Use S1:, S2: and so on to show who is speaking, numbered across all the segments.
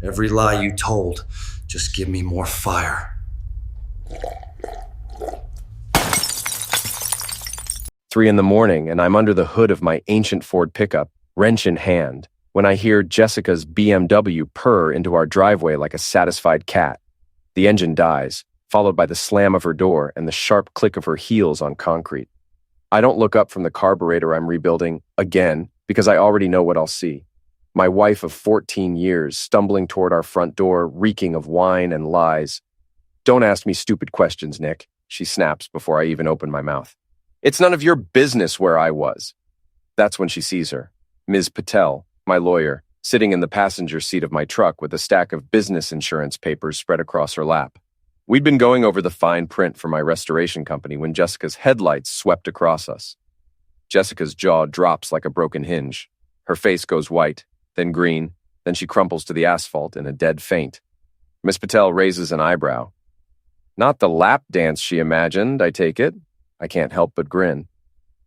S1: Every lie you told, just give me more fire.
S2: 3 in the morning, and I'm under the hood of my ancient Ford pickup, wrench in hand, when I hear Jessica's BMW purr into our driveway like a satisfied cat. The engine dies, followed by the slam of her door and the sharp click of her heels on concrete. I don't look up from the carburetor I'm rebuilding, again, because I already know what I'll see. My wife of 14 years stumbling toward our front door, reeking of wine and lies. "Don't ask me stupid questions, Nick," she snaps before I even open my mouth. "It's none of your business where I was." That's when she sees her, Ms. Patel, my lawyer, sitting in the passenger seat of my truck with a stack of business insurance papers spread across her lap. We'd been going over the fine print for my restoration company when Jessica's headlights swept across us. Jessica's jaw drops like a broken hinge. Her face goes white, then green, then she crumples to the asphalt in a dead faint. Miss Patel raises an eyebrow. Not the lap dance she imagined, I take it. I can't help but grin.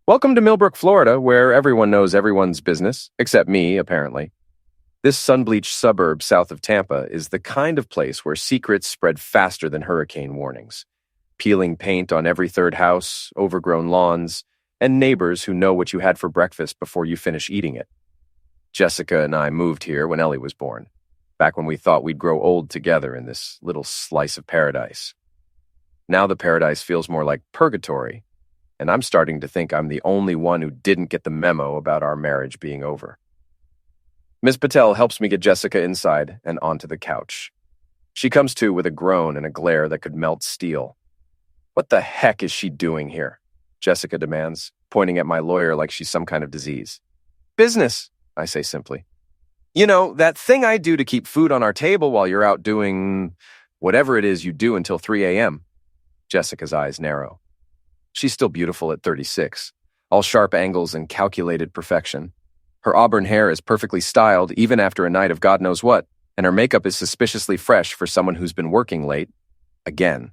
S2: Welcome to Millbrook, Florida, where everyone knows everyone's business, except me, apparently. This sun-bleached suburb south of Tampa is the kind of place where secrets spread faster than hurricane warnings. Peeling paint on every third house, overgrown lawns, and neighbors who know what you had for breakfast before you finish eating it. Jessica and I moved here when Ellie was born, back when we thought we'd grow old together in this little slice of paradise. Now the paradise feels more like purgatory, and I'm starting to think I'm the only one who didn't get the memo about our marriage being over. Ms. Patel helps me get Jessica inside and onto the couch. She comes to with a groan and a glare that could melt steel. "What the heck is she doing here?" Jessica demands, pointing at my lawyer like she's some kind of disease. "Business," I say simply. "You know, that thing I do to keep food on our table while you're out doing whatever it is you do until 3 a.m. Jessica's eyes narrow. She's still beautiful at 36, all sharp angles and calculated perfection. Her auburn hair is perfectly styled even after a night of God knows what, and her makeup is suspiciously fresh for someone who's been working late. Again.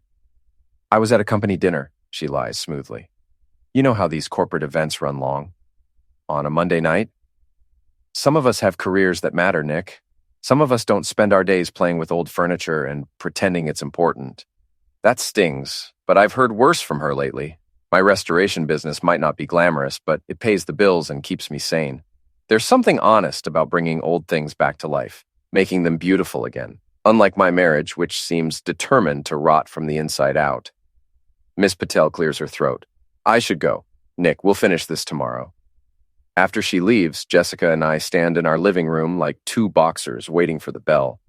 S2: I was at a company dinner, she lies smoothly. You know how these corporate events run long. On a Monday night? Some of us have careers that matter, Nick. Some of us don't spend our days playing with old furniture and pretending it's important. That stings, but I've heard worse from her lately. My restoration business might not be glamorous, but it pays the bills and keeps me sane. There's something honest about bringing old things back to life, making them beautiful again, unlike my marriage, which seems determined to rot from the inside out. Miss Patel clears her throat. I should go. Nick, we'll finish this tomorrow. After she leaves, Jessica and I stand in our living room like two boxers waiting for the bell.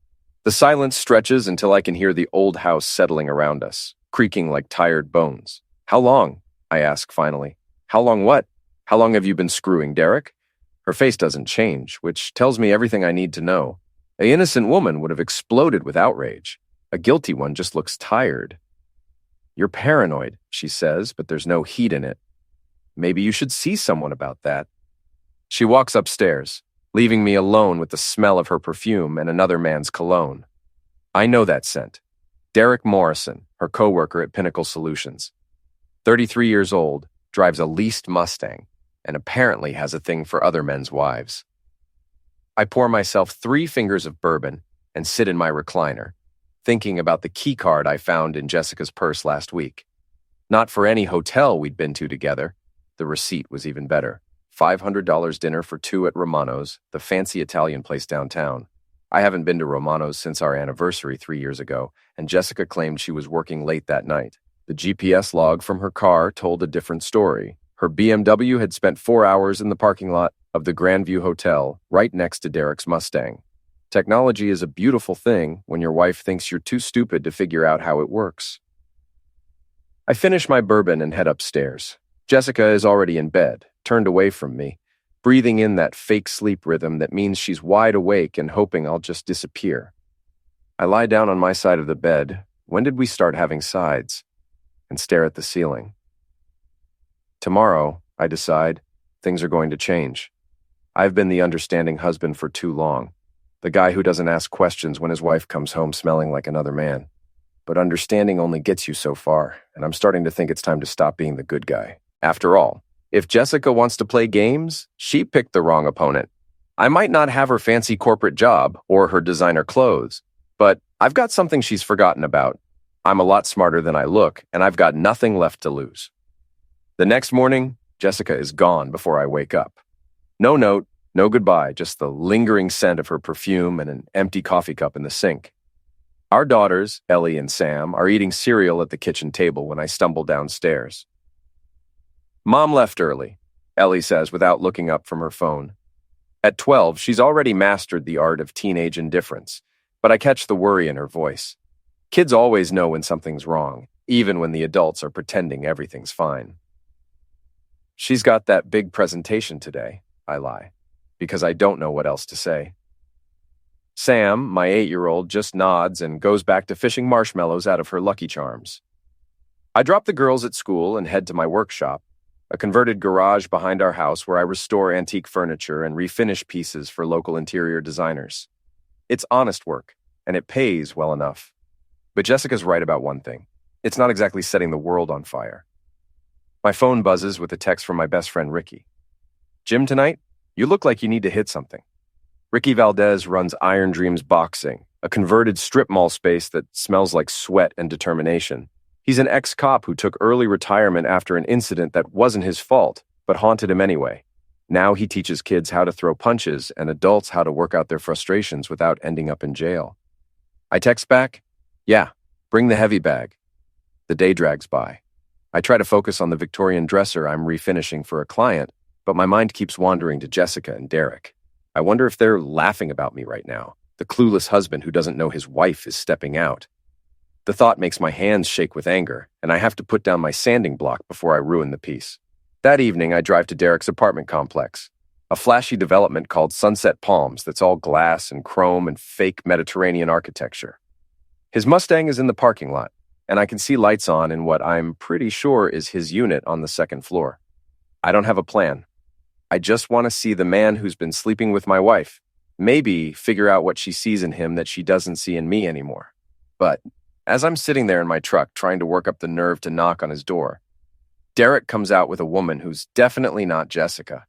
S2: The silence stretches until I can hear the old house settling around us, creaking like tired bones. How long? I ask finally. How long what? How long have you been screwing, Derek? Her face doesn't change, which tells me everything I need to know. An innocent woman would have exploded with outrage. A guilty one just looks tired. You're paranoid, she says, but there's no heat in it. Maybe you should see someone about that. She walks upstairs, leaving me alone with the smell of her perfume and another man's cologne. I know that scent. Derek Morrison, her coworker at Pinnacle Solutions. 33 years old, drives a leased Mustang, and apparently has a thing for other men's wives. I pour myself 3 fingers of bourbon and sit in my recliner, thinking about the key card I found in Jessica's purse last week. Not for any hotel we'd been to together. The receipt was even better. $500 dinner for 2 at Romano's, the fancy Italian place downtown. I haven't been to Romano's since our anniversary 3 years ago, and Jessica claimed she was working late that night. The GPS log from her car told a different story. Her BMW had spent 4 hours in the parking lot of the Grandview Hotel, right next to Derek's Mustang. Technology is a beautiful thing when your wife thinks you're too stupid to figure out how it works. I finish my bourbon and head upstairs. Jessica is already in bed, turned away from me, breathing in that fake sleep rhythm that means she's wide awake and hoping I'll just disappear. I lie down on my side of the bed. When did we start having sides? And stare at the ceiling. Tomorrow, I decide, things are going to change. I've been the understanding husband for too long. The guy who doesn't ask questions when his wife comes home smelling like another man. But understanding only gets you so far, and I'm starting to think it's time to stop being the good guy. After all, if Jessica wants to play games, she picked the wrong opponent. I might not have her fancy corporate job or her designer clothes, but I've got something she's forgotten about. I'm a lot smarter than I look, and I've got nothing left to lose. The next morning, Jessica is gone before I wake up. No note, no goodbye, just the lingering scent of her perfume and an empty coffee cup in the sink. Our daughters, Ellie and Sam, are eating cereal at the kitchen table when I stumble downstairs. Mom left early, Ellie says without looking up from her phone. At 12, she's already mastered the art of teenage indifference, but I catch the worry in her voice. Kids always know when something's wrong, even when the adults are pretending everything's fine. She's got that big presentation today, I lie, because I don't know what else to say. Sam, my 8-year-old, just nods and goes back to fishing marshmallows out of her Lucky Charms. I drop the girls at school and head to my workshop, a converted garage behind our house where I restore antique furniture and refinish pieces for local interior designers. It's honest work, and it pays well enough. But Jessica's right about one thing. It's not exactly setting the world on fire. My phone buzzes with a text from my best friend Ricky. "Gym tonight? You look like you need to hit something." Ricky Valdez runs Iron Dreams Boxing, a converted strip mall space that smells like sweat and determination. He's an ex-cop who took early retirement after an incident that wasn't his fault, but haunted him anyway. Now he teaches kids how to throw punches and adults how to work out their frustrations without ending up in jail. I text back, "Yeah, bring the heavy bag." The day drags by. I try to focus on the Victorian dresser I'm refinishing for a client, but my mind keeps wandering to Jessica and Derek. I wonder if they're laughing about me right now, the clueless husband who doesn't know his wife is stepping out. The thought makes my hands shake with anger, and I have to put down my sanding block before I ruin the piece. That evening, I drive to Derek's apartment complex, a flashy development called Sunset Palms that's all glass and chrome and fake Mediterranean architecture. His Mustang is in the parking lot, and I can see lights on in what I'm pretty sure is his unit on the second floor. I don't have a plan. I just want to see the man who's been sleeping with my wife, maybe figure out what she sees in him that she doesn't see in me anymore. But as I'm sitting there in my truck trying to work up the nerve to knock on his door, Derek comes out with a woman who's definitely not Jessica.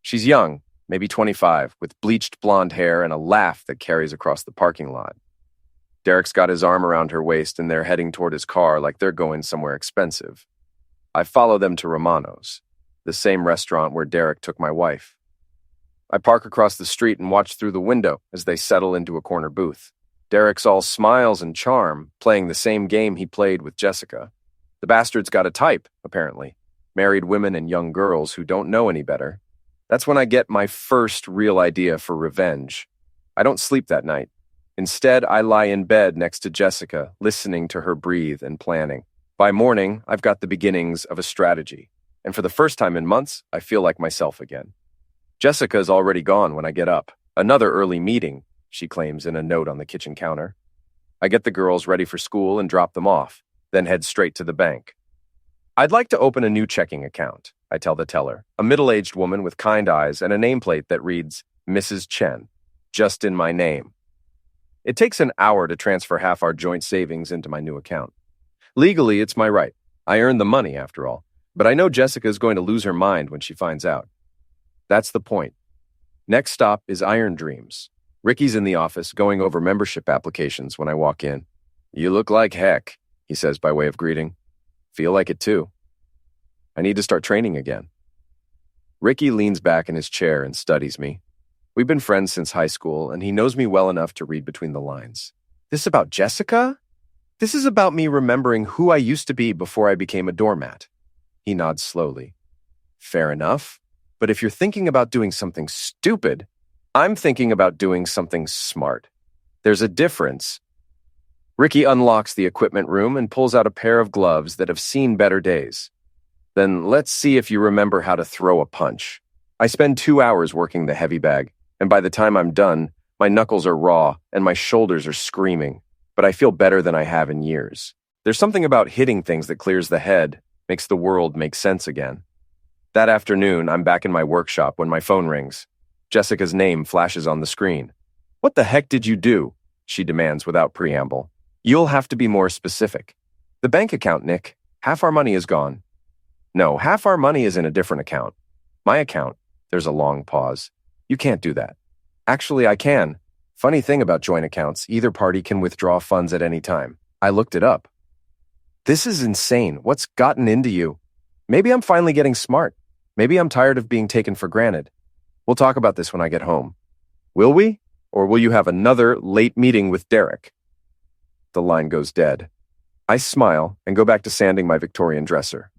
S2: She's young, maybe 25, with bleached blonde hair and a laugh that carries across the parking lot. Derek's got his arm around her waist and they're heading toward his car like they're going somewhere expensive. I follow them to Romano's, the same restaurant where Derek took my wife. I park across the street and watch through the window as they settle into a corner booth. Derek's all smiles and charm, playing the same game he played with Jessica. The bastard's got a type, apparently. Married women and young girls who don't know any better. That's when I get my first real idea for revenge. I don't sleep that night. Instead, I lie in bed next to Jessica, listening to her breathe and planning. By morning, I've got the beginnings of a strategy. And for the first time in months, I feel like myself again. Jessica's already gone when I get up. Another early meeting, she claims in a note on the kitchen counter. I get the girls ready for school and drop them off, then head straight to the bank. "I'd like to open a new checking account," I tell the teller, a middle-aged woman with kind eyes and a nameplate that reads, Mrs. Chen, just in my name. It takes an hour to transfer half our joint savings into my new account. Legally, it's my right. I earned the money, after all. But I know Jessica's going to lose her mind when she finds out. That's the point. Next stop is Iron Dreams. Ricky's in the office going over membership applications when I walk in. "You look like heck," he says by way of greeting. "Feel like it too. I need to start training again." Ricky leans back in his chair and studies me. We've been friends since high school, and he knows me well enough to read between the lines. This about Jessica? This is about me remembering who I used to be before I became a doormat. He nods slowly. Fair enough. But if you're thinking about doing something stupid, I'm thinking about doing something smart. There's a difference. Ricky unlocks the equipment room and pulls out a pair of gloves that have seen better days. Then let's see if you remember how to throw a punch. I spend 2 hours working the heavy bag, and by the time I'm done, my knuckles are raw and my shoulders are screaming, but I feel better than I have in years. There's something about hitting things that clears the head, makes the world make sense again. That afternoon, I'm back in my workshop when my phone rings. Jessica's name flashes on the screen. "What the heck did you do?" she demands without preamble. "You'll have to be more specific." "The bank account, Nick. Half our money is gone." "No, half our money is in a different account." "My account." There's a long pause. "You can't do that." Actually, I can. Funny thing about joint accounts, either party can withdraw funds at any time. I looked it up. This is insane. What's gotten into you? Maybe I'm finally getting smart. Maybe I'm tired of being taken for granted. We'll talk about this when I get home. Will we? Or will you have another late meeting with Derek? The line goes dead. I smile and go back to sanding my Victorian dresser.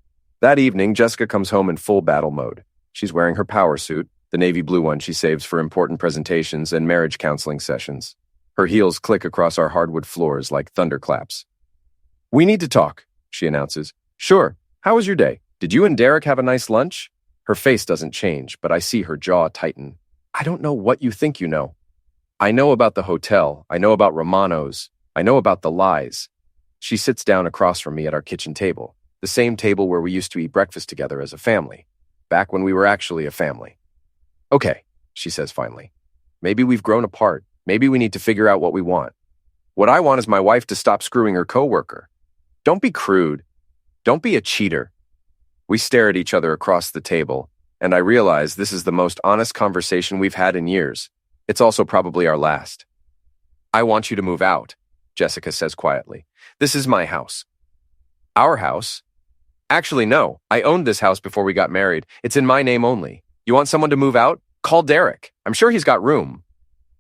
S2: That evening, Jessica comes home in full battle mode. She's wearing her power suit, the navy blue one she saves for important presentations and marriage counseling sessions. Her heels click across our hardwood floors like thunderclaps. We need to talk, she announces. Sure. How was your day? Did you and Derek have a nice lunch? Her face doesn't change, but I see her jaw tighten. I don't know what you think you know. I know about the hotel. I know about Romano's. I know about the lies. She sits down across from me at our kitchen table, the same table where we used to eat breakfast together as a family, back when we were actually a family. Okay, she says finally. Maybe we've grown apart. Maybe we need to figure out what we want. What I want is my wife to stop screwing her coworker. Don't be crude. Don't be a cheater. We stare at each other across the table, and I realize this is the most honest conversation we've had in years. It's also probably our last. I want you to move out, Jessica says quietly. This is my house. Our house? Actually, no. I owned this house before we got married. It's in my name only. You want someone to move out? Call Derek. I'm sure he's got room.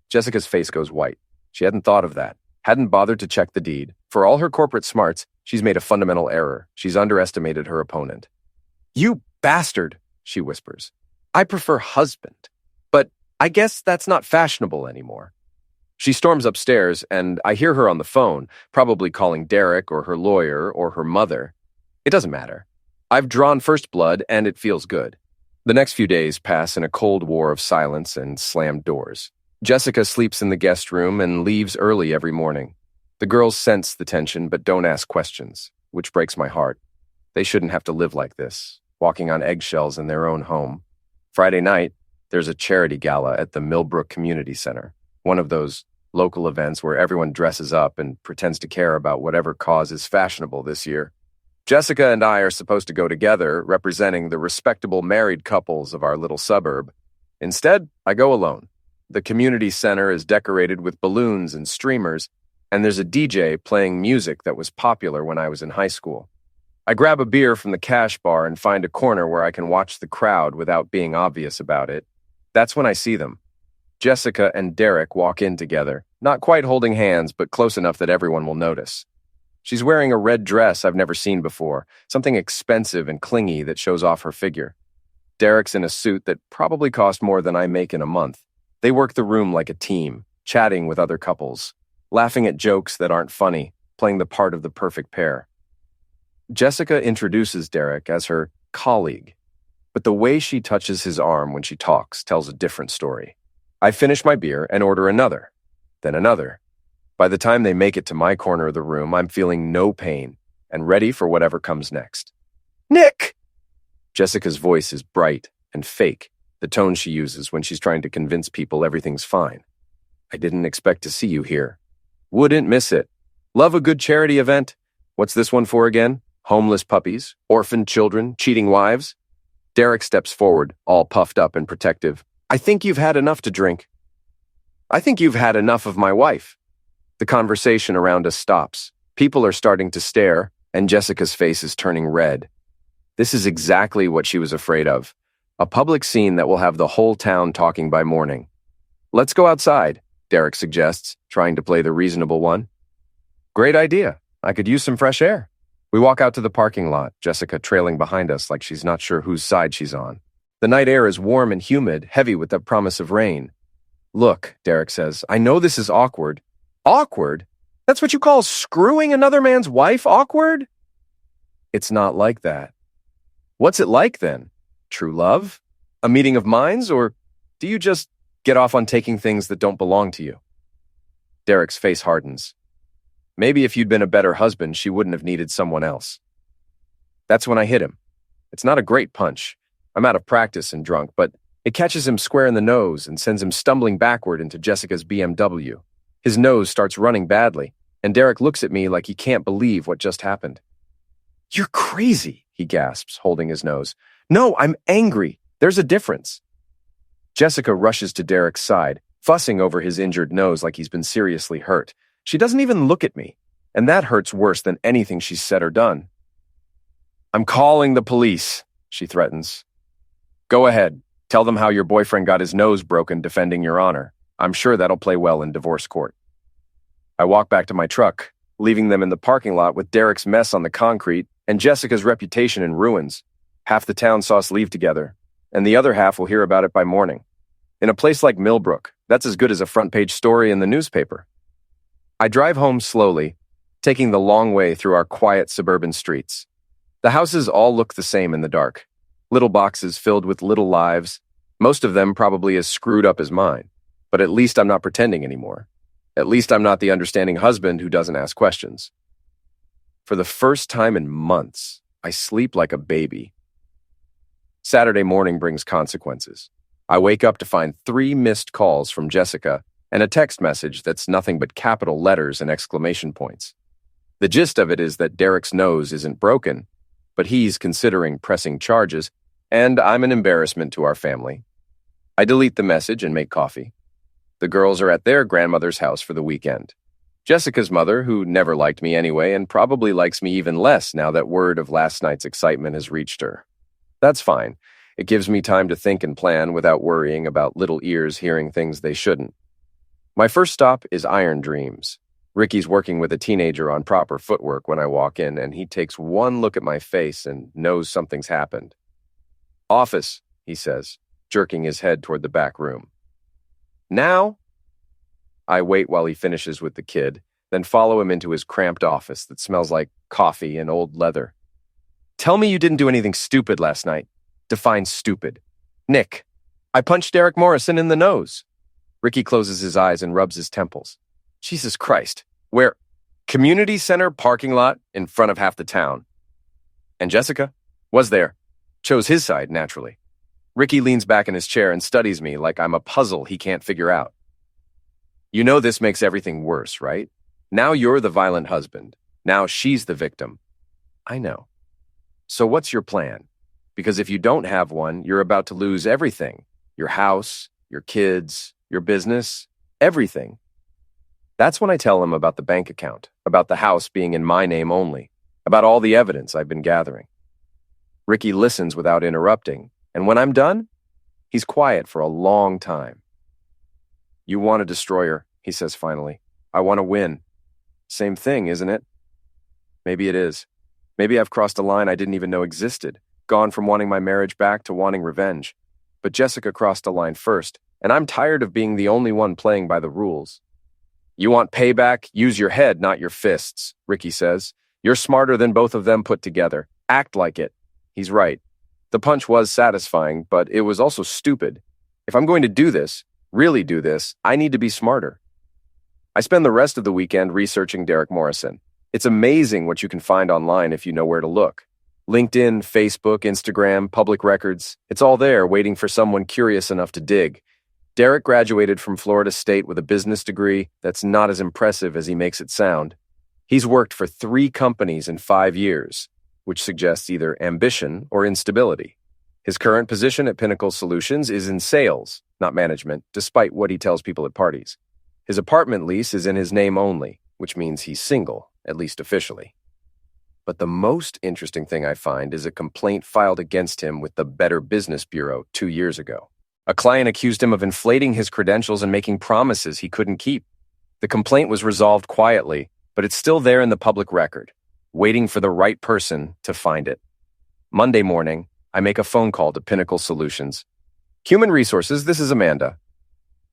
S2: Jessica's face goes white. She hadn't thought of that. Hadn't bothered to check the deed. For all her corporate smarts, she's made a fundamental error. She's underestimated her opponent. You bastard, she whispers. I prefer husband. But I guess that's not fashionable anymore. She storms upstairs, and I hear her on the phone, probably calling Derek or her lawyer or her mother. It doesn't matter. I've drawn first blood, and it feels good. The next few days pass in a cold war of silence and slammed doors. Jessica sleeps in the guest room and leaves early every morning. The girls sense the tension but don't ask questions, which breaks my heart. They shouldn't have to live like this, walking on eggshells in their own home. Friday night, there's a charity gala at the Millbrook Community Center, one of those local events where everyone dresses up and pretends to care about whatever cause is fashionable this year. Jessica and I are supposed to go together, representing the respectable married couples of our little suburb. Instead, I go alone. The community center is decorated with balloons and streamers, and there's a DJ playing music that was popular when I was in high school. I grab a beer from the cash bar and find a corner where I can watch the crowd without being obvious about it. That's when I see them. Jessica and Derek walk in together, not quite holding hands, but close enough that everyone will notice. She's wearing a red dress I've never seen before, something expensive and clingy that shows off her figure. Derek's in a suit that probably cost more than I make in a month. They work the room like a team, chatting with other couples, laughing at jokes that aren't funny, playing the part of the perfect pair. Jessica introduces Derek as her colleague, but the way she touches his arm when she talks tells a different story. I finish my beer and order another, then another. By the time they make it to my corner of the room, I'm feeling no pain and ready for whatever comes next. Nick! Jessica's voice is bright and fake, the tone she uses when she's trying to convince people everything's fine. I didn't expect to see you here. Wouldn't miss it. Love a good charity event. What's this one for again? Homeless puppies, orphaned children, cheating wives? Derek steps forward, all puffed up and protective. I think you've had enough to drink. I think you've had enough of my wife. The conversation around us stops. People are starting to stare, and Jessica's face is turning red. This is exactly what she was afraid of. A public scene that will have the whole town talking by morning. Let's go outside, Derek suggests, trying to play the reasonable one. Great idea. I could use some fresh air. We walk out to the parking lot, Jessica trailing behind us like she's not sure whose side she's on. The night air is warm and humid, heavy with the promise of rain. Look, Derek says, I know this is awkward. Awkward? That's what you call screwing another man's wife awkward? It's not like that. What's it like then? True love? A meeting of minds? Or do you just get off on taking things that don't belong to you? Derek's face hardens. Maybe if you'd been a better husband, she wouldn't have needed someone else. That's when I hit him. It's not a great punch. I'm out of practice and drunk, but it catches him square in the nose and sends him stumbling backward into Jessica's BMW. His nose starts running badly, and Derek looks at me like he can't believe what just happened. You're crazy, he gasps, holding his nose. No, I'm angry. There's a difference. Jessica rushes to Derek's side, fussing over his injured nose like he's been seriously hurt. She doesn't even look at me, and that hurts worse than anything she's said or done. "I'm calling the police," she threatens. "Go ahead. Tell them how your boyfriend got his nose broken defending your honor. I'm sure that'll play well in divorce court." I walk back to my truck, leaving them in the parking lot with Derek's mess on the concrete and Jessica's reputation in ruins. Half the town saw us leave together, and the other half will hear about it by morning. In a place like Millbrook, that's as good as a front-page story in the newspaper. I drive home slowly, taking the long way through our quiet suburban streets. The houses all look the same in the dark. Little boxes filled with little lives, most of them probably as screwed up as mine. But at least I'm not pretending anymore. At least I'm not the understanding husband who doesn't ask questions. For the first time in months, I sleep like a baby. Saturday morning brings consequences. I wake up to find 3 missed calls from Jessica and a text message that's nothing but capital letters and exclamation points. The gist of it is that Derek's nose isn't broken, but he's considering pressing charges, and I'm an embarrassment to our family. I delete the message and make coffee. The girls are at their grandmother's house for the weekend. Jessica's mother, who never liked me anyway and probably likes me even less now that word of last night's excitement has reached her. That's fine. It gives me time to think and plan without worrying about little ears hearing things they shouldn't. My first stop is Iron Dreams. Ricky's working with a teenager on proper footwork when I walk in, and he takes one look at my face and knows something's happened. "Office," he says, jerking his head toward the back room. "Now?" I wait while he finishes with the kid, then follow him into his cramped office that smells like coffee and old leather. "Tell me you didn't do anything stupid last night." Define stupid. "Nick, I punched Derek Morrison in the nose." Ricky closes his eyes and rubs his temples. "Jesus Christ. Where?" "Community center parking lot in front of half the town." "And Jessica?" "Was there." Chose his side, naturally. Ricky leans back in his chair and studies me like I'm a puzzle he can't figure out. "You know this makes everything worse, right? Now you're the violent husband. Now she's the victim." "I know. So what's your plan? Because if you don't have one, you're about to lose everything. Your house, your kids, your business, everything." That's when I tell him about the bank account, about the house being in my name only, about all the evidence I've been gathering. Ricky listens without interrupting, and when I'm done, he's quiet for a long time. "You want a destroyer," he says finally. "I want to win." Same thing, isn't it? Maybe it is. Maybe I've crossed a line I didn't even know existed. Gone from wanting my marriage back to wanting revenge. But Jessica crossed a line first, and I'm tired of being the only one playing by the rules. "You want payback? Use your head, not your fists," Ricky says. "You're smarter than both of them put together. Act like it." He's right. The punch was satisfying, but it was also stupid. If I'm going to do this, really do this, I need to be smarter. I spend the rest of the weekend researching Derek Morrison. It's amazing what you can find online if you know where to look. LinkedIn, Facebook, Instagram, public records. It's all there waiting for someone curious enough to dig. Derek graduated from Florida State with a business degree that's not as impressive as he makes it sound. He's worked for 3 companies in 5 years, which suggests either ambition or instability. His current position at Pinnacle Solutions is in sales, not management, despite what he tells people at parties. His apartment lease is in his name only, which means he's single, at least officially. But the most interesting thing I find is a complaint filed against him with the Better Business Bureau 2 years ago. A client accused him of inflating his credentials and making promises he couldn't keep. The complaint was resolved quietly, but it's still there in the public record, waiting for the right person to find it. Monday morning, I make a phone call to Pinnacle Solutions. "Human Resources, this is Amanda."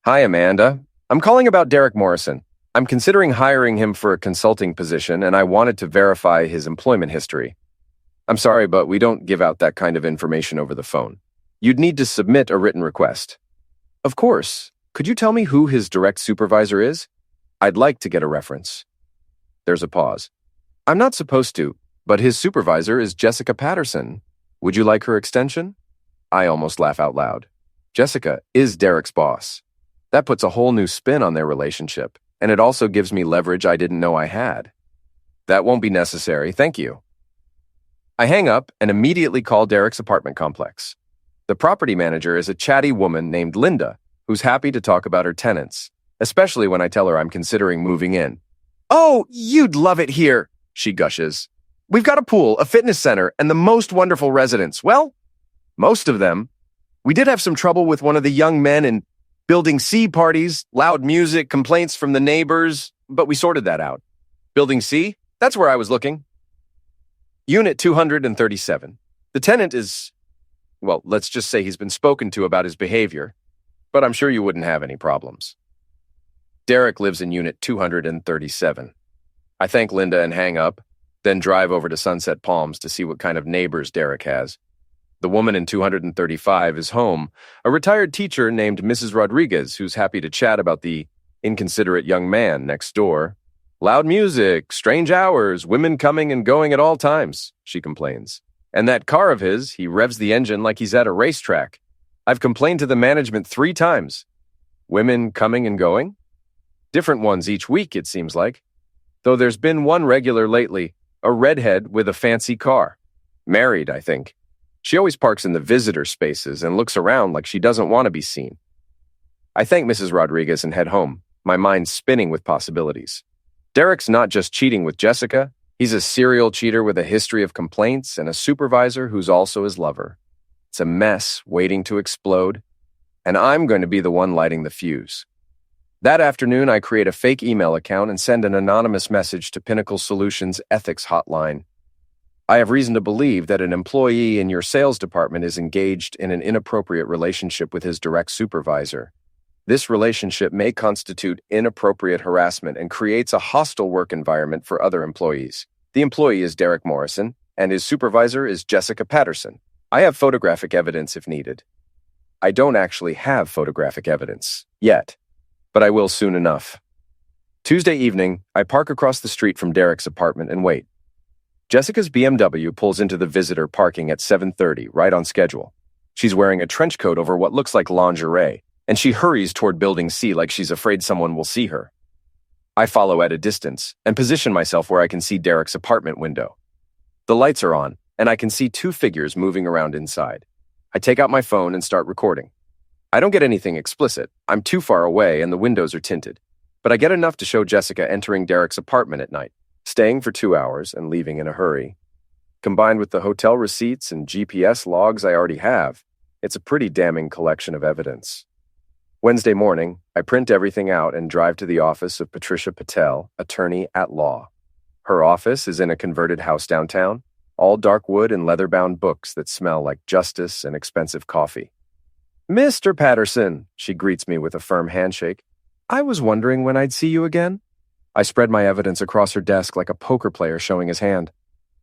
S2: "Hi, Amanda. I'm calling about Derek Morrison. I'm considering hiring him for a consulting position, and I wanted to verify his employment history." "I'm sorry, but we don't give out that kind of information over the phone. You'd need to submit a written request." "Of course. Could you tell me who his direct supervisor is? I'd like to get a reference." There's a pause. "I'm not supposed to, but his supervisor is Jessica Patterson. Would you like her extension?" I almost laugh out loud. Jessica is Derek's boss. That puts a whole new spin on their relationship, and it also gives me leverage I didn't know I had. "That won't be necessary, thank you." I hang up and immediately call Derek's apartment complex. The property manager is a chatty woman named Linda, who's happy to talk about her tenants, especially when I tell her I'm considering moving in. "Oh, you'd love it here," she gushes. "We've got a pool, a fitness center, and the most wonderful residents. Well, most of them. We did have some trouble with one of the young men in Building C parties, loud music, complaints from the neighbors, but we sorted that out. Building C? That's where I was looking. Unit 237. The tenant is, well, let's just say he's been spoken to about his behavior, but I'm sure you wouldn't have any problems." Derek lives in Unit 237. I thank Linda and hang up, then drive over to Sunset Palms to see what kind of neighbors Derek has. The woman in 235 is home, a retired teacher named Mrs. Rodriguez, who's happy to chat about the inconsiderate young man next door. "Loud music, strange hours, women coming and going at all times," she complains. "And that car of his, he revs the engine like he's at a racetrack. I've complained to the management 3 times. Women coming and going? Different ones each week, it seems like. Though there's been one regular lately, a redhead with a fancy car. Married, I think. She always parks in the visitor spaces and looks around like she doesn't want to be seen." I thank Mrs. Rodriguez and head home, my mind spinning with possibilities. Derek's not just cheating with Jessica, he's a serial cheater with a history of complaints and a supervisor who's also his lover. It's a mess waiting to explode, and I'm going to be the one lighting the fuse. That afternoon, I create a fake email account and send an anonymous message to Pinnacle Solutions Ethics Hotline. "I have reason to believe that an employee in your sales department is engaged in an inappropriate relationship with his direct supervisor. This relationship may constitute inappropriate harassment and creates a hostile work environment for other employees. The employee is Derek Morrison, and his supervisor is Jessica Patterson. I have photographic evidence if needed." I don't actually have photographic evidence yet, but I will soon enough. Tuesday evening, I park across the street from Derek's apartment and wait. Jessica's BMW pulls into the visitor parking at 7:30, right on schedule. She's wearing a trench coat over what looks like lingerie, and she hurries toward Building C like she's afraid someone will see her. I follow at a distance and position myself where I can see Derek's apartment window. The lights are on, and I can see 2 figures moving around inside. I take out my phone and start recording. I don't get anything explicit. I'm too far away and the windows are tinted. But I get enough to show Jessica entering Derek's apartment at night, staying for 2 hours and leaving in a hurry. Combined with the hotel receipts and GPS logs I already have, it's a pretty damning collection of evidence. Wednesday morning, I print everything out and drive to the office of Patricia Patel, attorney at law. Her office is in a converted house downtown, all dark wood and leather-bound books that smell like justice and expensive coffee. "Mr. Patterson," she greets me with a firm handshake. "I was wondering when I'd see you again." I spread my evidence across her desk like a poker player showing his hand.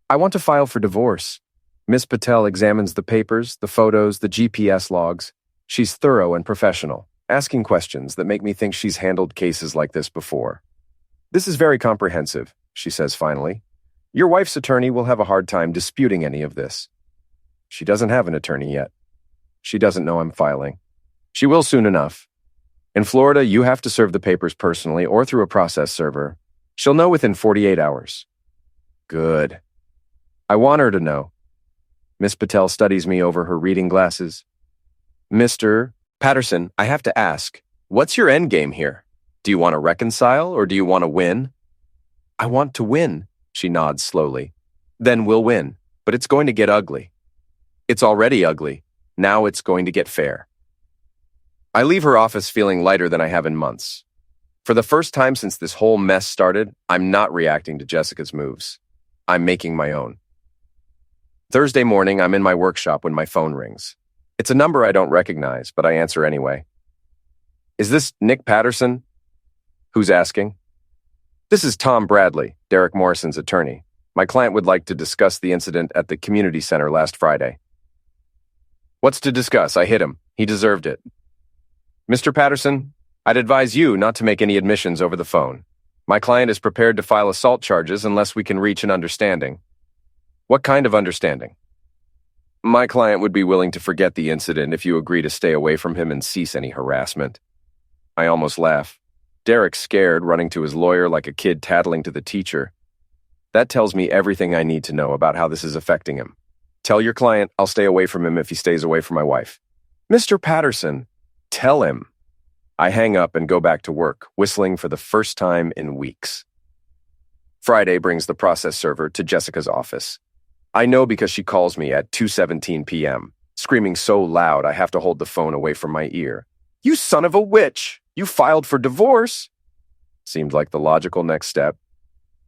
S2: "I want to file for divorce." Miss Patel examines the papers, the photos, the GPS logs. She's thorough and professional, asking questions that make me think she's handled cases like this before. "This is very comprehensive," she says finally. "Your wife's attorney will have a hard time disputing any of this." She doesn't have an attorney yet. She doesn't know I'm filing. She will soon enough. In Florida, you have to serve the papers personally or through a process server. She'll know within 48 hours. Good. I want her to know. Miss Patel studies me over her reading glasses. "Mr. Patterson, I have to ask, what's your end game here? Do you want to reconcile or do you want to win?" "I want to win," she nods slowly. "Then we'll win, but it's going to get ugly." "It's already ugly. Now it's going to get fair." I leave her office feeling lighter than I have in months. For the first time since this whole mess started, I'm not reacting to Jessica's moves. I'm making my own. Thursday morning, I'm in my workshop when my phone rings. It's a number I don't recognize, but I answer anyway. "Is this Nick Patterson?" "Who's asking?" "This is Tom Bradley, Derek Morrison's attorney. My client would like to discuss the incident at the community center last Friday." "What's to discuss? I hit him. He deserved it." "Mr. Patterson, I'd advise you not to make any admissions over the phone. My client is prepared to file assault charges unless we can reach an understanding." "What kind of understanding?" "My client would be willing to forget the incident if you agree to stay away from him and cease any harassment." I almost laugh. Derek's scared, running to his lawyer like a kid tattling to the teacher. That tells me everything I need to know about how this is affecting him. "Tell your client I'll stay away from him if he stays away from my wife." "Mr. Patterson, tell him." I hang up and go back to work, whistling for the first time in weeks. Friday brings the process server to Jessica's office. I know because she calls me at 2:17 p.m., screaming so loud I have to hold the phone away from my ear. "You son of a witch! You filed for divorce!" Seemed like the logical next step.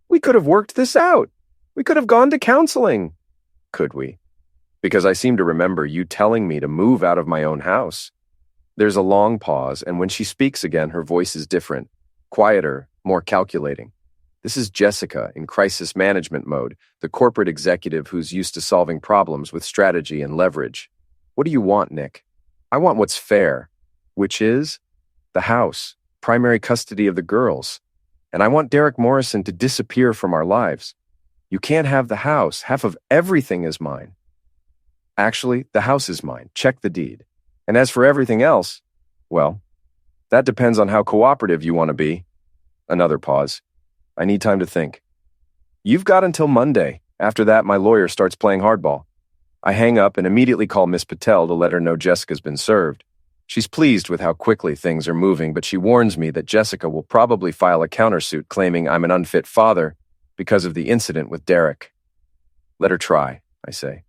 S2: "We could have worked this out. We could have gone to counseling." Could we? Because I seem to remember you telling me to move out of my own house. There's a long pause, and when she speaks again, her voice is different, quieter, more calculating. This is Jessica in crisis management mode, the corporate executive who's used to solving problems with strategy and leverage. "What do you want, Nick?" "I want what's fair," which is the house, primary custody of the girls. "And I want Derek Morrison to disappear from our lives." "You can't have the house. Half of everything is mine." "Actually, the house is mine. Check the deed. And as for everything else, well, that depends on how cooperative you want to be." Another pause. I need time to think. "You've got until Monday. After that, my lawyer starts playing hardball." I hang up and immediately call Miss Patel to let her know Jessica's been served. She's pleased with how quickly things are moving, but she warns me that Jessica will probably file a countersuit claiming I'm an unfit father because of the incident with Derek. "Let her try," I say.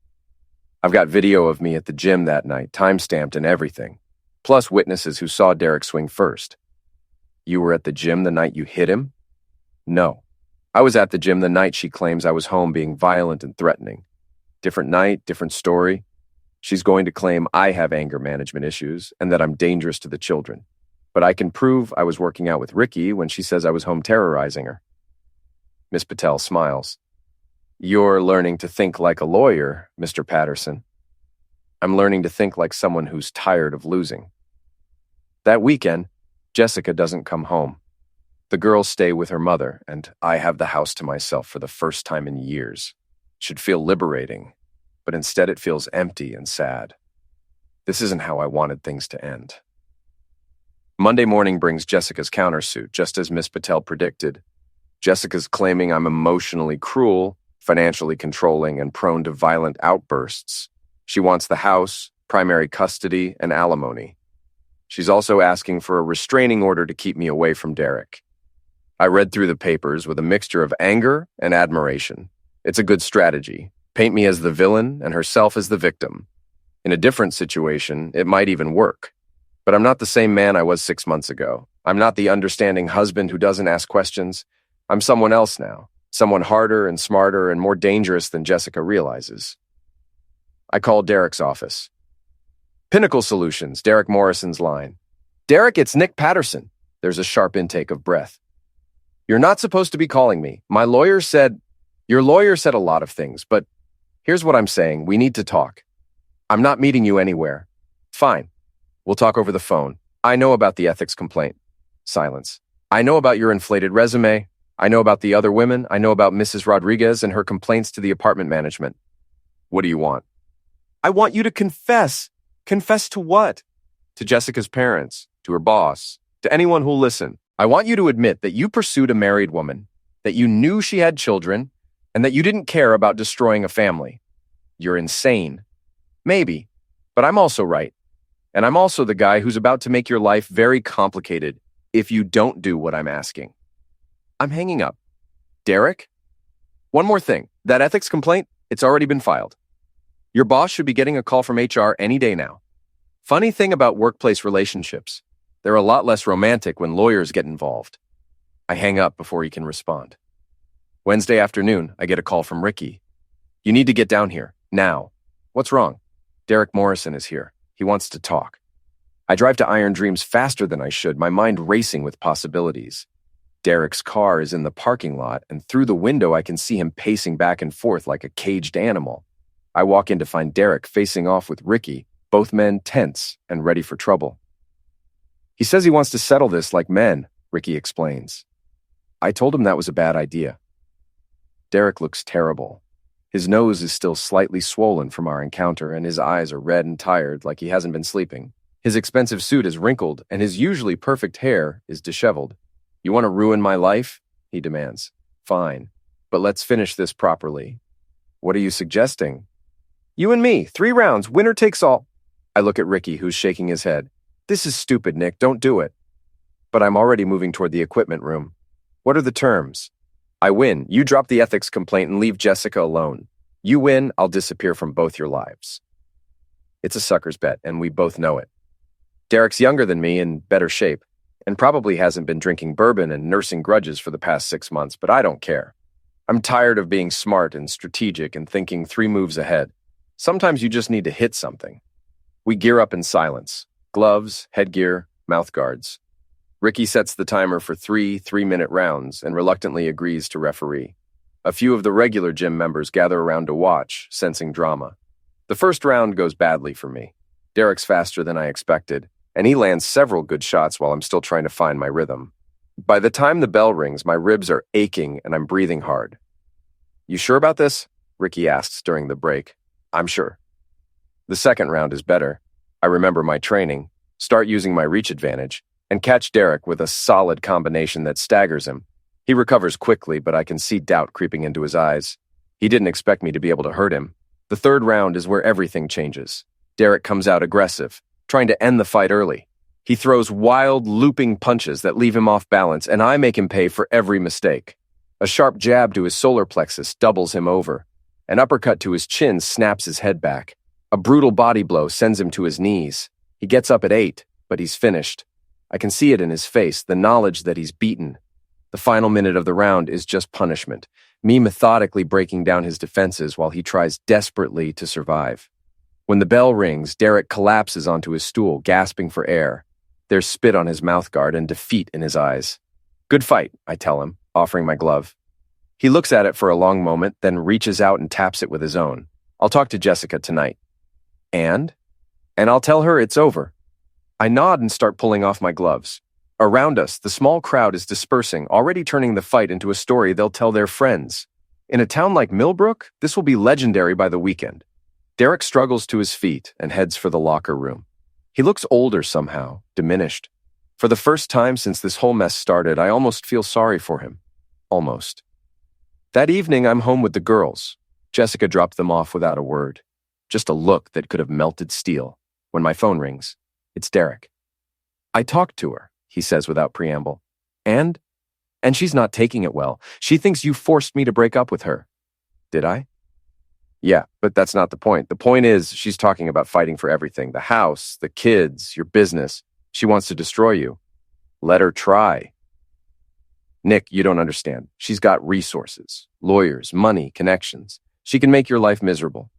S2: I've got video of me at the gym that night, time-stamped and everything, plus witnesses who saw Derek swing first. "You were at the gym the night you hit him?" "No. I was at the gym the night she claims I was home being violent and threatening. Different night, different story. She's going to claim I have anger management issues and that I'm dangerous to the children. But I can prove I was working out with Ricky when she says I was home terrorizing her." Miss Patel smiles. "You're learning to think like a lawyer, Mr. Patterson." "I'm learning to think like someone who's tired of losing." That weekend, Jessica doesn't come home. The girls stay with her mother, and I have the house to myself for the first time in years. It should feel liberating, but instead it feels empty and sad. This isn't how I wanted things to end. Monday morning brings Jessica's countersuit, just as Miss Patel predicted. Jessica's claiming I'm emotionally cruel, financially controlling, and prone to violent outbursts. She wants the house, primary custody, and alimony. She's also asking for a restraining order to keep me away from Derek. I read through the papers with a mixture of anger and admiration. It's a good strategy. Paint me as the villain and herself as the victim. In a different situation, it might even work. But I'm not the same man I was 6 months ago. I'm not the understanding husband who doesn't ask questions. I'm someone else now. Someone harder and smarter and more dangerous than Jessica realizes. I call Derek's office. "Pinnacle Solutions," Derek Morrison's line. "Derek, it's Nick Patterson." There's a sharp intake of breath. "You're not supposed to be calling me. My lawyer said..." "Your lawyer said a lot of things, but here's what I'm saying. We need to talk. I'm not meeting you anywhere." "Fine. We'll talk over the phone. I know about the ethics complaint." Silence. "I know about your inflated resume. I know about the other women. I know about Mrs. Rodriguez and her complaints to the apartment management." "What do you want?" "I want you to confess." "Confess to what?" "To Jessica's parents, to her boss, to anyone who'll listen. I want you to admit that you pursued a married woman, that you knew she had children, and that you didn't care about destroying a family. You're insane. Maybe, but I'm also right. And I'm also the guy who's about to make your life very complicated if you don't do what I'm asking." I'm hanging up. "Derek? One more thing. That ethics complaint, it's already been filed. Your boss should be getting a call from HR any day now. Funny thing about workplace relationships, they're a lot less romantic when lawyers get involved." I hang up before he can respond. Wednesday afternoon, I get a call from Ricky. "You need to get down here, now." "What's wrong?" "Derek Morrison is here. He wants to talk." I drive to Iron Dreams faster than I should, my mind racing with possibilities. Derek's car is in the parking lot, and through the window I can see him pacing back and forth like a caged animal. I walk in to find Derek facing off with Ricky, both men tense and ready for trouble. "He says he wants to settle this like men," Ricky explains. I told him that was a bad idea. Derek looks terrible. His nose is still slightly swollen from our encounter, and his eyes are red and tired like he hasn't been sleeping. His expensive suit is wrinkled, and his usually perfect hair is disheveled. "You want to ruin my life?" he demands. "Fine, but let's finish this properly." "What are you suggesting?" "You and me, 3 rounds, winner takes all." I look at Ricky, who's shaking his head. "This is stupid, Nick, don't do it." but I'm already moving toward the equipment room. What are the terms? I win. You drop the ethics complaint and leave Jessica alone. You win, I'll disappear from both your lives. It's a sucker's bet, and we both know it. Derek's younger than me, in better shape, and probably hasn't been drinking bourbon and nursing grudges for the past 6 months, but I don't care. I'm tired of being smart and strategic and thinking 3 moves ahead. Sometimes you just need to hit something. We gear up in silence. Gloves, headgear, mouth guards. Ricky sets the timer for 3 3-minute rounds and reluctantly agrees to referee. A few of the regular gym members gather around to watch, sensing drama. The first round goes badly for me. Derek's faster than I expected, and he lands several good shots while I'm still trying to find my rhythm. By the time the bell rings, my ribs are aching and I'm breathing hard. You sure about this? Ricky asks during the break. I'm sure. The second round is better. I remember my training, start using my reach advantage, and catch Derek with a solid combination that staggers him. He recovers quickly, but I can see doubt creeping into his eyes. He didn't expect me to be able to hurt him. The third round is where everything changes. Derek comes out aggressive, trying to end the fight early. He throws wild, looping punches that leave him off balance, and I make him pay for every mistake. A sharp jab to his solar plexus doubles him over. An uppercut to his chin snaps his head back. A brutal body blow sends him to his knees. He gets up at 8, but he's finished. I can see it in his face, the knowledge that he's beaten. The final minute of the round is just punishment, me methodically breaking down his defenses while he tries desperately to survive. When the bell rings, Derek collapses onto his stool, gasping for air. There's spit on his mouthguard and defeat in his eyes. Good fight, I tell him, offering my glove. He looks at it for a long moment, then reaches out and taps it with his own. I'll talk to Jessica tonight. And I'll tell her it's over. I nod and start pulling off my gloves. Around us, the small crowd is dispersing, already turning the fight into a story they'll tell their friends. In a town like Millbrook, this will be legendary by the weekend. Derek struggles to his feet and heads for the locker room. He looks older somehow, diminished. For the first time since this whole mess started, I almost feel sorry for him. Almost. That evening, I'm home with the girls. Jessica dropped them off without a word. Just a look that could have melted steel. When my phone rings, it's Derek. I talked to her, he says without preamble. And she's not taking it well. She thinks you forced me to break up with her. Did I? Yeah, but that's not the point. The point is, she's talking about fighting for everything. The house, the kids, your business. She wants to destroy you. Let her try. Nick, you don't understand. She's got resources, lawyers, money, connections. She can make your life miserable.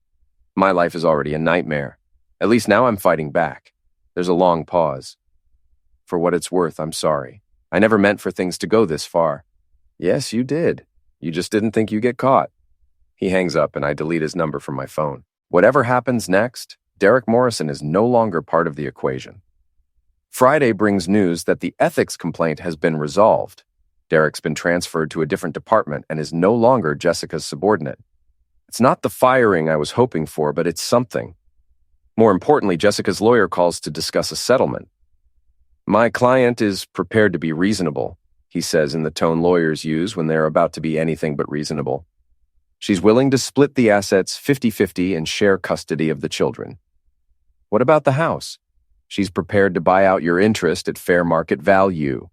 S2: My life is already a nightmare. At least now I'm fighting back. There's a long pause. For what it's worth, I'm sorry. I never meant for things to go this far. Yes, you did. You just didn't think you'd get caught. He hangs up and I delete his number from my phone. Whatever happens next, Derek Morrison is no longer part of the equation. Friday brings news that the ethics complaint has been resolved. Derek's been transferred to a different department and is no longer Jessica's subordinate. It's not the firing I was hoping for, but it's something. More importantly, Jessica's lawyer calls to discuss a settlement. My client is prepared to be reasonable, he says in the tone lawyers use when they're about to be anything but reasonable. She's willing to split the assets 50-50 and share custody of the children. What about the house? She's prepared to buy out your interest at fair market value.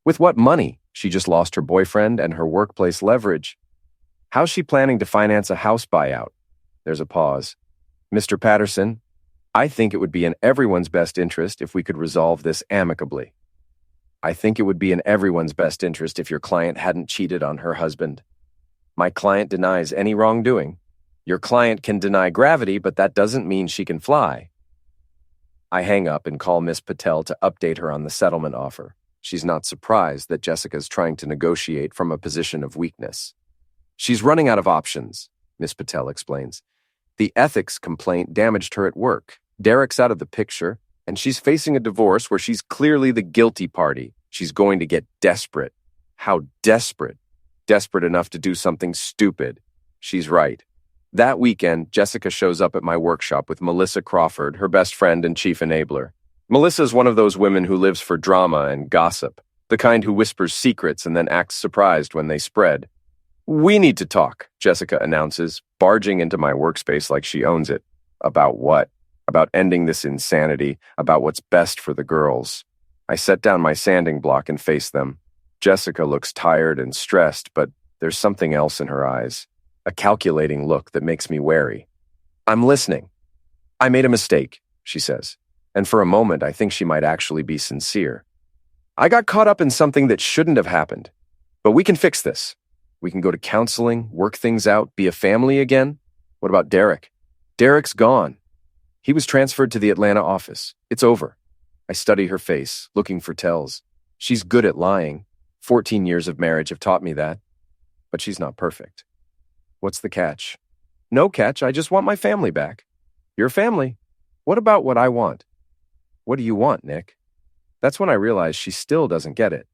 S2: With what money? She just lost her boyfriend and her workplace leverage. How's she planning to finance a house buyout? There's a pause. Mr. Patterson, I think it would be in everyone's best interest if we could resolve this amicably. I think it would be in everyone's best interest if your client hadn't cheated on her husband. My client denies any wrongdoing. Your client can deny gravity, but that doesn't mean she can fly. I hang up and call Miss Patel to update her on the settlement offer. She's not surprised that Jessica's trying to negotiate from a position of weakness. She's running out of options, Miss Patel explains. The ethics complaint damaged her at work. Derek's out of the picture, and she's facing a divorce where she's clearly the guilty party. She's going to get desperate. How desperate? Desperate enough to do something stupid. She's right. That weekend, Jessica shows up at my workshop with Melissa Crawford, her best friend and chief enabler. Melissa's one of those women who lives for drama and gossip, the kind who whispers secrets and then acts surprised when they spread. We need to talk, Jessica announces, barging into my workspace like she owns it. About what? About ending this insanity, about what's best for the girls. I set down my sanding block and faced them. Jessica looks tired and stressed, but there's something else in her eyes, a calculating look that makes me wary. I'm listening. I made a mistake, she says, and for a moment I think she might actually be sincere. I got caught up in something that shouldn't have happened, but we can fix this. We can go to counseling, work things out, be a family again. What about Derek? Derek's gone. He was transferred to the Atlanta office. It's over. I study her face, looking for tells. She's good at lying. 14 years of marriage have taught me that. But she's not perfect. What's the catch? No catch, I just want my family back. Your family? What about what I want? What do you want, Nick? That's when I realize she still doesn't get it.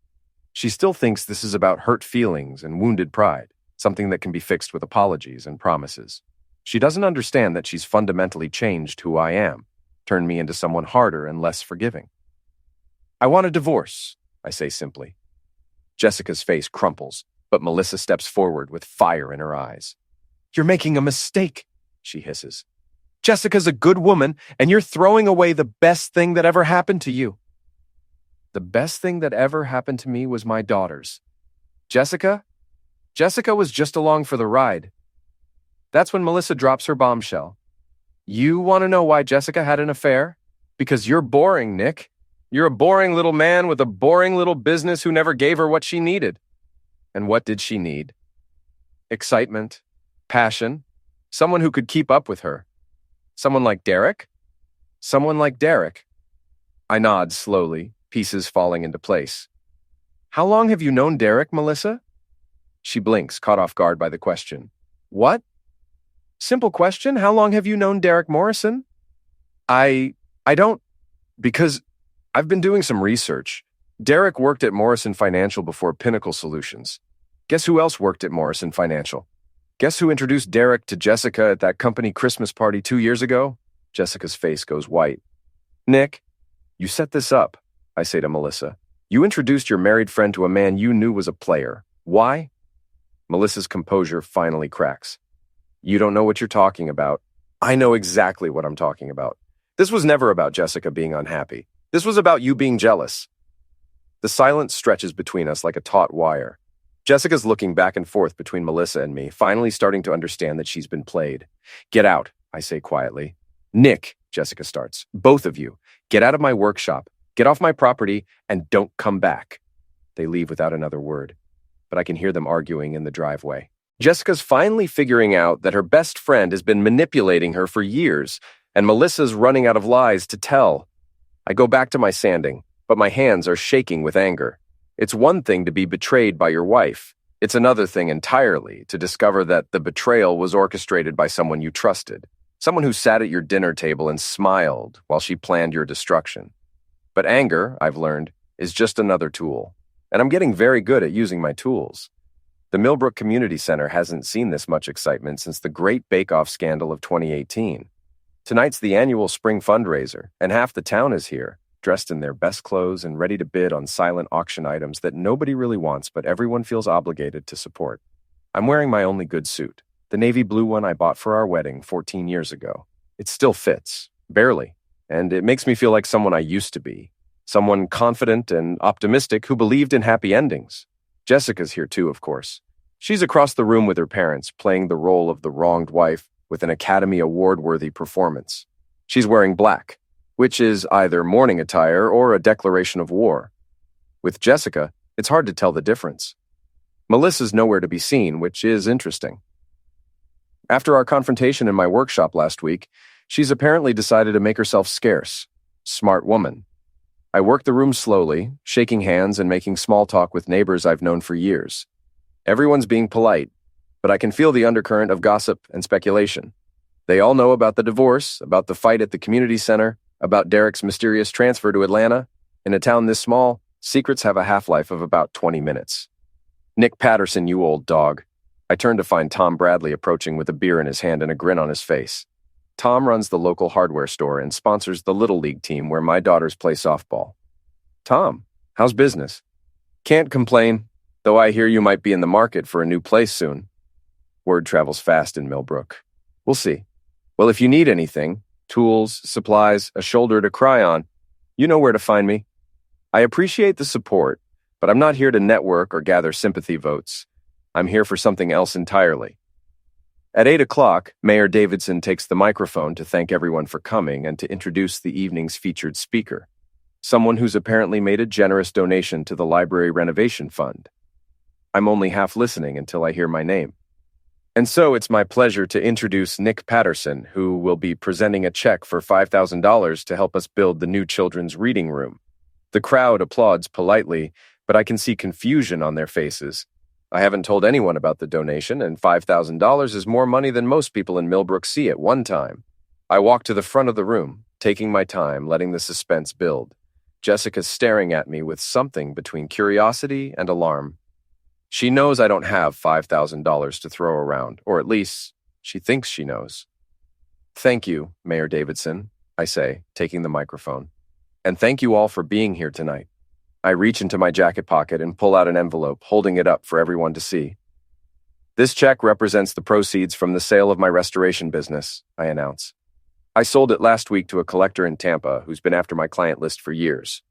S2: She still thinks this is about hurt feelings and wounded pride, something that can be fixed with apologies and promises. She doesn't understand that she's fundamentally changed who I am, turned me into someone harder and less forgiving. I want a divorce, I say simply. Jessica's face crumples, but Melissa steps forward with fire in her eyes. You're making a mistake, she hisses. Jessica's a good woman, and you're throwing away the best thing that ever happened to you. The best thing that ever happened to me was my daughters. Jessica was just along for the ride. That's when Melissa drops her bombshell. You want to know why Jessica had an affair? Because you're boring, Nick. You're a boring little man with a boring little business who never gave her what she needed. And what did she need? Excitement, passion, someone who could keep up with her. Someone like Derek? Someone like Derek. I nod slowly, pieces falling into place. How long have you known Derek, Melissa? She blinks, caught off guard by the question. What? Simple question, how long have you known Derek Morrison? I don't, because I've been doing some research. Derek worked at Morrison Financial before Pinnacle Solutions. Guess who else worked at Morrison Financial? Guess who introduced Derek to Jessica at that company Christmas party 2 years ago? Jessica's face goes white. Nick, you set this up, I say to Melissa. You introduced your married friend to a man you knew was a player. Why? Melissa's composure finally cracks. You don't know what you're talking about. I know exactly what I'm talking about. This was never about Jessica being unhappy. This was about you being jealous. The silence stretches between us like a taut wire. Jessica's looking back and forth between Melissa and me, finally starting to understand that she's been played. Get out, I say quietly. Nick, Jessica starts. Both of you, get out of my workshop, get off my property, and don't come back. They leave without another word, but I can hear them arguing in the driveway. Jessica's finally figuring out that her best friend has been manipulating her for years, and Melissa's running out of lies to tell. I go back to my sanding, but my hands are shaking with anger. It's one thing to be betrayed by your wife. It's another thing entirely to discover that the betrayal was orchestrated by someone you trusted, someone who sat at your dinner table and smiled while she planned your destruction. But anger, I've learned, is just another tool, and I'm getting very good at using my tools. The Millbrook Community Center hasn't seen this much excitement since the Great Bake-Off scandal of 2018. Tonight's the annual spring fundraiser, and half the town is here, dressed in their best clothes and ready to bid on silent auction items that nobody really wants but everyone feels obligated to support. I'm wearing my only good suit, the navy blue one I bought for our wedding 14 years ago. It still fits, barely, and it makes me feel like someone I used to be, someone confident and optimistic who believed in happy endings. Jessica's here too, of course. She's across the room with her parents, playing the role of the wronged wife with an Academy Award-worthy performance. She's wearing black, which is either mourning attire or a declaration of war. With Jessica, it's hard to tell the difference. Melissa's nowhere to be seen, which is interesting. After our confrontation in my workshop last week, she's apparently decided to make herself scarce. Smart woman. I work the room slowly, shaking hands and making small talk with neighbors I've known for years. Everyone's being polite, but I can feel the undercurrent of gossip and speculation. They all know about the divorce, about the fight at the community center, about Derek's mysterious transfer to Atlanta. In a town this small, secrets have a half-life of about 20 minutes. Nick Patterson, you old dog. I turn to find Tom Bradley approaching with a beer in his hand and a grin on his face. Tom runs the local hardware store and sponsors the Little League team where my daughters play softball. Tom, how's business? Can't complain, though I hear you might be in the market for a new place soon. Word travels fast in Millbrook. We'll see. Well, if you need anything, tools, supplies, a shoulder to cry on, you know where to find me. I appreciate the support, but I'm not here to network or gather sympathy votes. I'm here for something else entirely. At 8 o'clock, Mayor Davidson takes the microphone to thank everyone for coming and to introduce the evening's featured speaker, someone who's apparently made a generous donation to the library renovation fund. I'm only half listening until I hear my name. And so it's my pleasure to introduce Nick Patterson, who will be presenting a check for $5,000 to help us build the new children's reading room. The crowd applauds politely, but I can see confusion on their faces. I haven't told anyone about the donation, and $5,000 is more money than most people in Millbrook see at one time. I walk to the front of the room, taking my time, letting the suspense build. Jessica's staring at me with something between curiosity and alarm. She knows I don't have $5,000 to throw around, or at least she thinks she knows. Thank you, Mayor Davidson, I say, taking the microphone. And thank you all for being here tonight. I reach into my jacket pocket and pull out an envelope, holding it up for everyone to see. This check represents the proceeds from the sale of my restoration business, I announce. I sold it last week to a collector in Tampa who's been after my client list for years.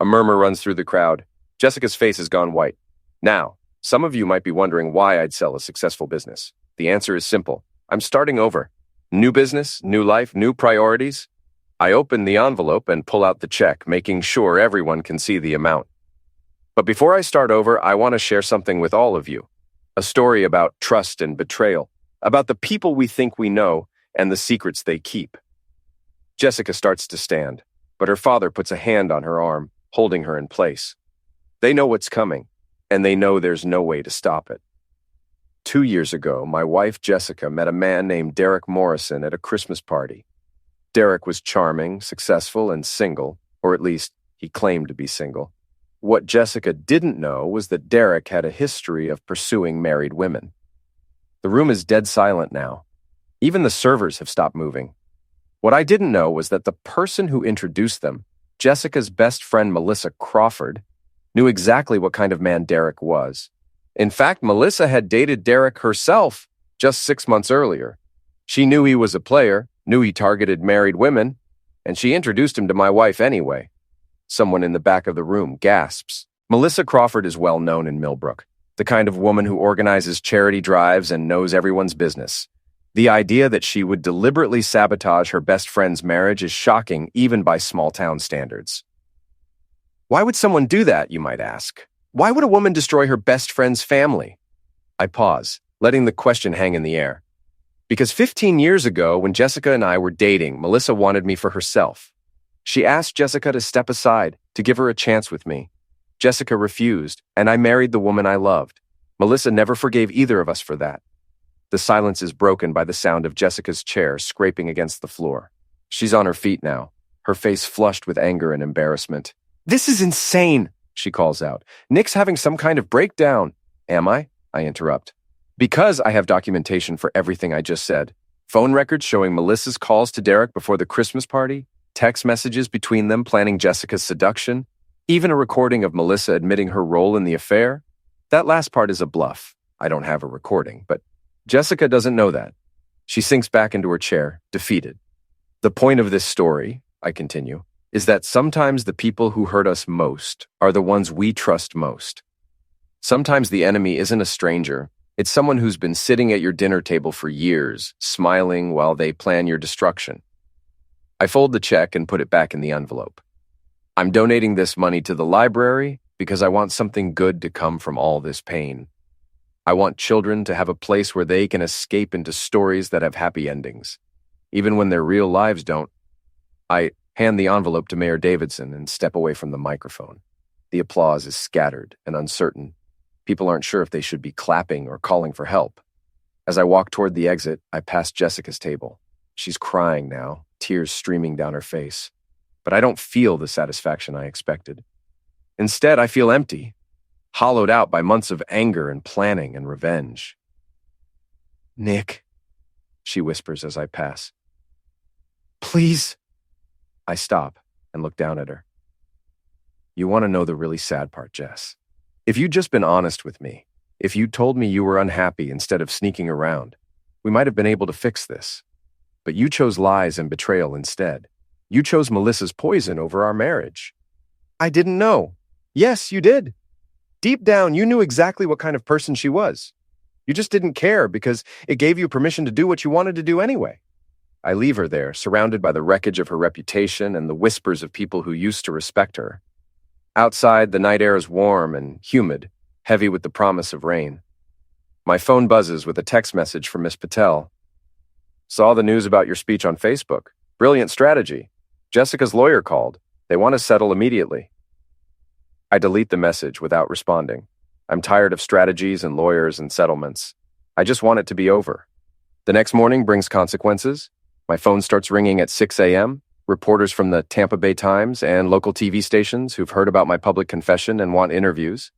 S2: A murmur runs through the crowd. Jessica's face has gone white. Now, some of you might be wondering why I'd sell a successful business. The answer is simple. I'm starting over. New business, new life, new priorities. I open the envelope and pull out the check, making sure everyone can see the amount. But before I start over, I want to share something with all of you. A story about trust and betrayal, about the people we think we know and the secrets they keep. Jessica starts to stand, but her father puts a hand on her arm, holding her in place. They know what's coming, and they know there's no way to stop it. 2 years ago, my wife Jessica met a man named Derek Morrison at a Christmas party. Derek was charming, successful, and single, or at least he claimed to be single. What Jessica didn't know was that Derek had a history of pursuing married women. The room is dead silent now. Even the servers have stopped moving. What I didn't know was that the person who introduced them, Jessica's best friend Melissa Crawford, knew exactly what kind of man Derek was. In fact, Melissa had dated Derek herself just 6 months earlier. She knew he was a player, knew he targeted married women, and she introduced him to my wife anyway. Someone in the back of the room gasps. Melissa Crawford is well known in Millbrook, the kind of woman who organizes charity drives and knows everyone's business. The idea that she would deliberately sabotage her best friend's marriage is shocking even by small-town standards. Why would someone do that, you might ask? Why would a woman destroy her best friend's family? I pause, letting the question hang in the air. Because 15 years ago, when Jessica and I were dating, Melissa wanted me for herself. She asked Jessica to step aside, to give her a chance with me. Jessica refused, and I married the woman I loved. Melissa never forgave either of us for that. The silence is broken by the sound of Jessica's chair scraping against the floor. She's on her feet now, her face flushed with anger and embarrassment. "This is insane," she calls out. "Nick's having some kind of breakdown." "Am I?" I interrupt. Because I have documentation for everything I just said. Phone records showing Melissa's calls to Derek before the Christmas party, text messages between them planning Jessica's seduction, even a recording of Melissa admitting her role in the affair. That last part is a bluff. I don't have a recording, but Jessica doesn't know that. She sinks back into her chair, defeated. The point of this story, I continue, is that sometimes the people who hurt us most are the ones we trust most. Sometimes the enemy isn't a stranger. It's someone who's been sitting at your dinner table for years, smiling while they plan your destruction. I fold the check and put it back in the envelope. I'm donating this money to the library because I want something good to come from all this pain. I want children to have a place where they can escape into stories that have happy endings, even when their real lives don't. I hand the envelope to Mayor Davidson and step away from the microphone. The applause is scattered and uncertain. People aren't sure if they should be clapping or calling for help. As I walk toward the exit, I pass Jessica's table. She's crying now, tears streaming down her face. But I don't feel the satisfaction I expected. Instead, I feel empty, hollowed out by months of anger and planning and revenge. "Nick," she whispers as I pass. "Please." I stop and look down at her. "You want to know the really sad part, Jess? If you'd just been honest with me, if you told me you were unhappy instead of sneaking around, we might have been able to fix this. But you chose lies and betrayal instead. You chose Melissa's poison over our marriage. I didn't know. Yes, you did. Deep down, you knew exactly what kind of person she was. You just didn't care because it gave you permission to do what you wanted to do anyway. I leave her there, surrounded by the wreckage of her reputation and the whispers of people who used to respect her. Outside, the night air is warm and humid, heavy with the promise of rain. My phone buzzes with a text message from Miss Patel. Saw the news about your speech on Facebook. Brilliant strategy. Jessica's lawyer called. They want to settle immediately. I delete the message without responding. I'm tired of strategies and lawyers and settlements. I just want it to be over. The next morning brings consequences. My phone starts ringing at 6 a.m. Reporters from the Tampa Bay Times and local TV stations who've heard about my public confession and want interviews.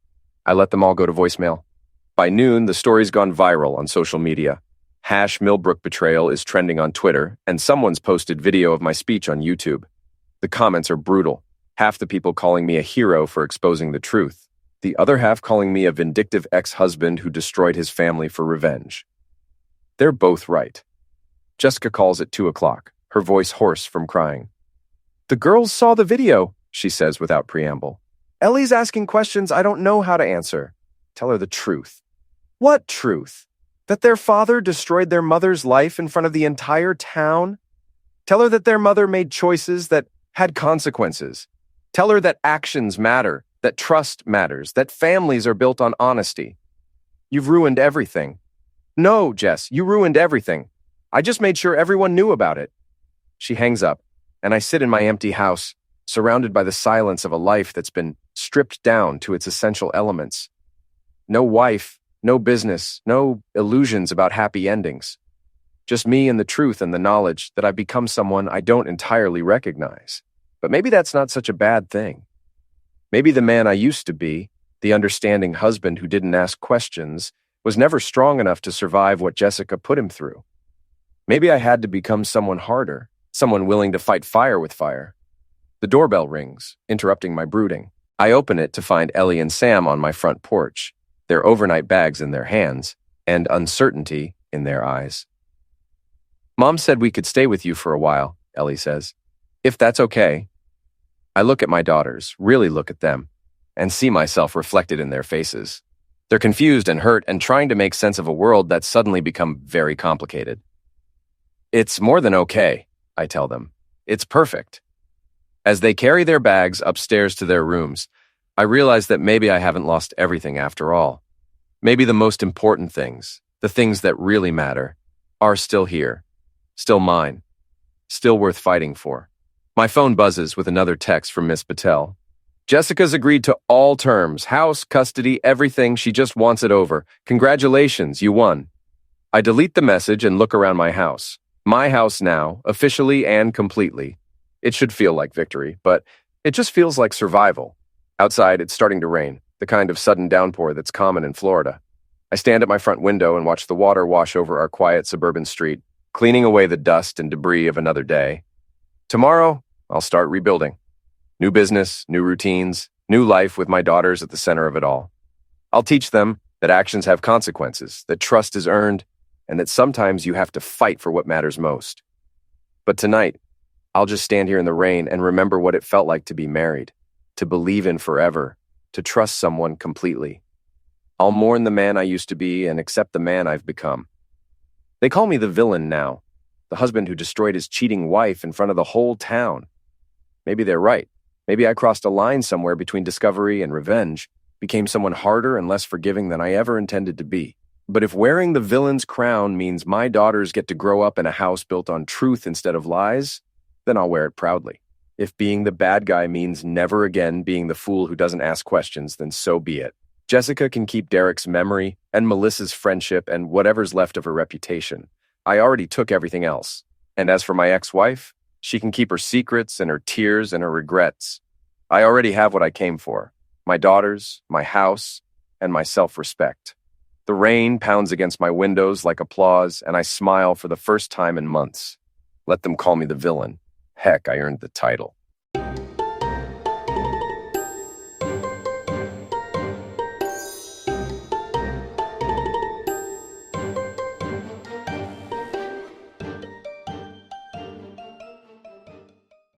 S2: I let them all go to voicemail. By noon, the story's gone viral on social media. #Millbrook betrayal is trending on Twitter, and someone's posted video of my speech on YouTube. The comments are brutal. Half the people calling me a hero for exposing the truth. The other half calling me a vindictive ex-husband who destroyed his family for revenge. They're both right. Jessica calls at 2 o'clock, her voice hoarse from crying. The girls saw the video, she says without preamble. Ellie's asking questions I don't know how to answer. Tell her the truth. What truth? That their father destroyed their mother's life in front of the entire town? Tell her that their mother made choices that had consequences. Tell her that actions matter, that trust matters, that families are built on honesty. You've ruined everything. No, Jess, you ruined everything. I just made sure everyone knew about it. She hangs up, and I sit in my empty house, surrounded by the silence of a life that's been stripped down to its essential elements. No wife, no business, no illusions about happy endings. Just me and the truth and the knowledge that I've become someone I don't entirely recognize. But maybe that's not such a bad thing. Maybe the man I used to be, the understanding husband who didn't ask questions, was never strong enough to survive what Jessica put him through. Maybe I had to become someone harder, someone willing to fight fire with fire. The doorbell rings, interrupting my brooding. I open it to find Ellie and Sam on my front porch, their overnight bags in their hands, and uncertainty in their eyes. Mom said we could stay with you for a while, Ellie says. If that's okay. I look at my daughters, really look at them, and see myself reflected in their faces. They're confused and hurt and trying to make sense of a world that's suddenly become very complicated. It's more than okay, I tell them. It's perfect. As they carry their bags upstairs to their rooms, I realize that maybe I haven't lost everything after all. Maybe the most important things, the things that really matter, are still here, still mine, still worth fighting for. My phone buzzes with another text from Miss Patel. Jessica's agreed to all terms, house, custody, everything. She just wants it over. Congratulations, you won. I delete the message and look around my house. My house now, officially and completely. It should feel like victory, but it just feels like survival. Outside, it's starting to rain, the kind of sudden downpour that's common in Florida. I stand at my front window and watch the water wash over our quiet suburban street, cleaning away the dust and debris of another day. Tomorrow, I'll start rebuilding. New business, new routines, new life with my daughters at the center of it all. I'll teach them that actions have consequences, that trust is earned, and that sometimes you have to fight for what matters most. But tonight, I'll just stand here in the rain and remember what it felt like to be married, to believe in forever, to trust someone completely. I'll mourn the man I used to be and accept the man I've become. They call me the villain now, the husband who destroyed his cheating wife in front of the whole town. Maybe they're right. Maybe I crossed a line somewhere between discovery and revenge, became someone harder and less forgiving than I ever intended to be. But if wearing the villain's crown means my daughters get to grow up in a house built on truth instead of lies, then I'll wear it proudly. If being the bad guy means never again being the fool who doesn't ask questions, then so be it. Jessica can keep Derek's memory and Melissa's friendship and whatever's left of her reputation. I already took everything else. And as for my ex-wife, she can keep her secrets and her tears and her regrets. I already have what I came for. My daughters, my house, and my self-respect. The rain pounds against my windows like applause, and I smile for the first time in months. Let them call me the villain. Heck, I earned the title.